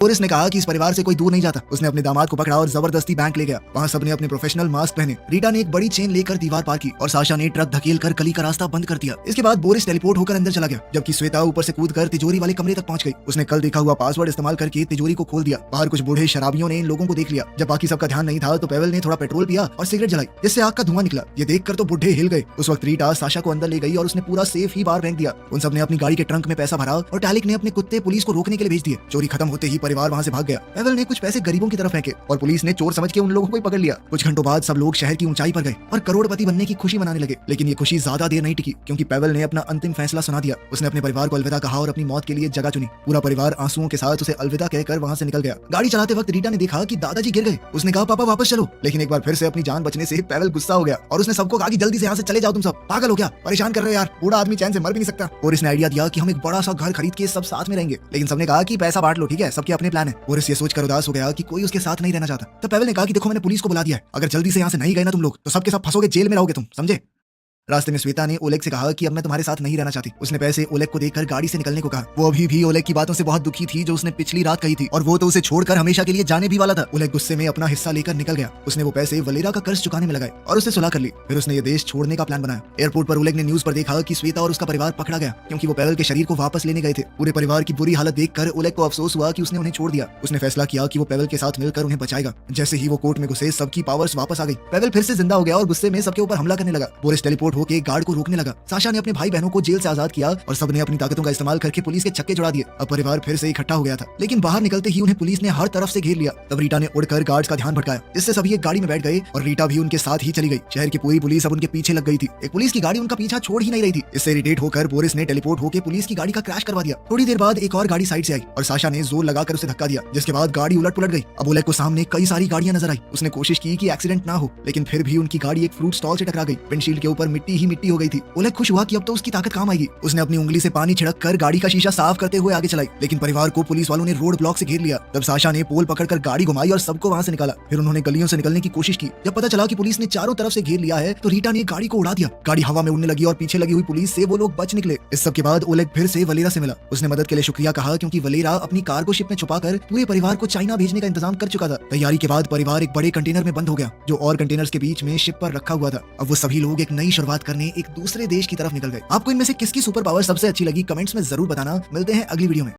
Boris ने कहा कि इस परिवार से कोई दूर नहीं जाता। उसने अपने दामाद को पकड़ा और जबरदस्ती बैंक ले गया। वहाँ सबने अपने प्रोफेशनल मास्क पहने। रीटा ने एक बड़ी चेन लेकर दीवार पार की और साशा ने ट्रक धकेल कर गली का रास्ता बंद कर दिया। इसके बाद बोरिस टेलीपोर्ट होकर अंदर चला गया, जबकि श्वेता ऊपर से कूद कर तिजोरी वाले कमरे तक पहुंच गई। उसने कल देखा हुआ पासवर्ड इस्तेमाल करके तिजोरी को खोल दिया। बाहर कुछ बूढ़े शराबियों ने इन लोगों को देख लिया। जब बाकी सबका ध्यान नहीं था तो पेवल ने थोड़ा पेट्रोल पिया और सिगरेट जलाई, जिससे आग का धुआं निकला। ये देखकर तो बुढ़े हिल गए। उस वक्त रीटा साशा को अंदर ले गई और उसने पूरा सेफ ही बाहर फेंक दिया। उन सब ने अपनी गाड़ी के ट्रंक में पैसा भरा और टैलिक ने अपने कुत्ते पुलिस को रोकने के लिए भेज दिए। चोरी खत्म होते ही परिवार वहाँ से भाग गया। पेवल ने कुछ पैसे गरीबों की तरफ फेंके और पुलिस ने चोर समझ के उन लोगों को ही पकड़ लिया। कुछ घंटों बाद सब लोग शहर की ऊंचाई पर गए और करोड़पति बनने की खुशी मनाने लगे। लेकिन ये खुशी ज्यादा देर नहीं टिकी, क्योंकि पेवल ने अपना अंतिम फैसला सुना दिया। उसने अपने परिवार को अलविदा कहा और अपनी मौत के लिए जगह चुनी। पूरा परिवार आंसुओं के साथ उसे अलविदा कहकर वहाँ से निकल गया। गाड़ी चलाते वक्त रीटा ने देखा कि दादाजी गिर गए। उसने कहा पापा वापस चलो, लेकिन एक बार फिर से अपनी जान बचने से पेवल गुस्सा हो गया और उसने सबको कहा कि जल्दी से यहाँ से चले जाओ, तुम सब पागल हो क्या, परेशान कर रहे हो यार, बूढ़ा आदमी चैन से मर भी नहीं सकता। और इसने आइडिया दिया कि हम एक बड़ा सा घर खरीद के सब साथ में रहेंगे। लेकिन सबने कहा कि पैसा बांट लो, ठीक है, सबके अपने प्लान है। और ये सोचकर उदास हो गया कि कोई उसके साथ नहीं रहना चाहता। तो पेवल ने कहा कि देखो मैंने पुलिस को बुला दिया है, अगर जल्दी से यहाँ से नहीं गए ना तुम लोग तो सबके सब फंसोगे, जेल में रहोगे तुम, समझे। रास्ते में श्वेता ने ओलेग से कहा कि अब मैं तुम्हारे साथ नहीं रहना चाहती। उसने पैसे ओलेग को देकर गाड़ी से निकलने को कहा। वो अभी भी ओलेग की बातों से बहुत दुखी थी जो उसने पिछली रात कही थी, और वो तो उसे छोड़कर हमेशा के लिए जाने भी वाला था। ओलेग गुस्से में अपना हिस्सा लेकर निकल गया। उसने वो पैसे वलेरा का कर्ज चुकाने में लगाए और उसे सुलह कर ली। फिर उसने ये देश छोड़ने का प्लान बनाया। एयरपोर्ट पर ओलेग ने न्यूज पर देखा कि श्वेता और उसका परिवार पकड़ा गया, क्योंकि वो पेवल के शरीर को वापस लेने गए थे। पूरे परिवार की बुरी हालत देखकर ओलेग को अफसोस हुआ कि उसने उन्हें छोड़ दिया। उसने फैसला किया कि वो पेवल के साथ मिलकर उन्हें बचाएगा। जैसे ही वो कोर्ट में घुसे सबकी पावर्स वापस आ गई। पेवल फिर से जिंदा हो गया और गुस्से में सबके ऊपर हमला करने लगा। बोरिस टेलीपोर्ट होकर गार्ड को रोकने लगा। साशा ने अपने भाई बहनों को जेल से आजाद किया और सबने अपनी ताकतों का इस्तेमाल करके पुलिस के छक्के जुड़ा दिए। अब परिवार फिर से इकट्ठा हो गया था, लेकिन बाहर निकलते ही उन्हें पुलिस ने हर तरफ से घेर लिया। तब रीटा ने उड़कर गार्ड्स का ध्यान भटकाया, जिससे सभी एक गाड़ी में बैठ गए और रीटा भी उनके साथ ही चली गई। शहर की पूरी पुलिस अब उनके पीछे लग गई थी। एक पुलिस की गाड़ी उनका पीछा छोड़ ही नहीं रही थी। इससे इरिटेट होकर बोरिस ने टेलीपोर्ट होकर पुलिस की गाड़ी का क्रैश करवा दिया। थोड़ी देर बाद एक और गाड़ी साइड से आई और साशा ने जोर लगाकर उसे धक्का दिया, जिसके बाद गाड़ी उलट पुलट गई। अब ओलेग को सामने कई सारी गाड़ियां नजर आई। उसने कोशिश की कि एक्सीडेंट ना हो, लेकिन फिर भी उनकी गाड़ी एक फ्रूट स्टॉल से टकरा गई। विंडशील्ड के ऊपर मिट्टी ही मिट्टी हो गई थी। ओलेग खुश हुआ कि अब तो उसकी ताकत काम आएगी। उसने अपनी उंगली से पानी छिड़क कर गाड़ी का शीशा साफ करते हुए आगे चलाई, लेकिन परिवार को पुलिस वालों ने रोड ब्लॉक से घेर लिया। तब साशा ने पोल पकड़कर गाड़ी घुमाई और सबको वहां से निकाला। फिर उन्होंने गलियों से निकलने की कोशिश की। जब पता चला कि पुलिस ने चारों तरफ से घेर लिया है तो रीटा ने गाड़ी को उड़ा दिया। गाड़ी हवा में उड़ने लगी और पीछे लगी हुई पुलिस से वो लोग बच निकले। इस सब के बाद ओलेग फिर से वलेरा से मिला। उसने मदद के लिए शुक्रिया कहा, क्योंकि वलेरा अपनी कार्गो शिप में छुपाकर पूरे परिवार को चाइना भेजने का इंतजाम कर चुका था। तैयारी के बाद परिवार एक बड़े कंटेनर में बंद हो गया, जो और कंटेनर्स के बीच में शिप पर रखा हुआ था। अब वो सभी लोग एक नई शुरुआत करने एक दूसरे देश की तरफ निकल गए। आपको इनमें से किसकी सुपर पावर सबसे अच्छी लगी कमेंट्स में जरूर बताना। मिलते हैं अगली वीडियो में।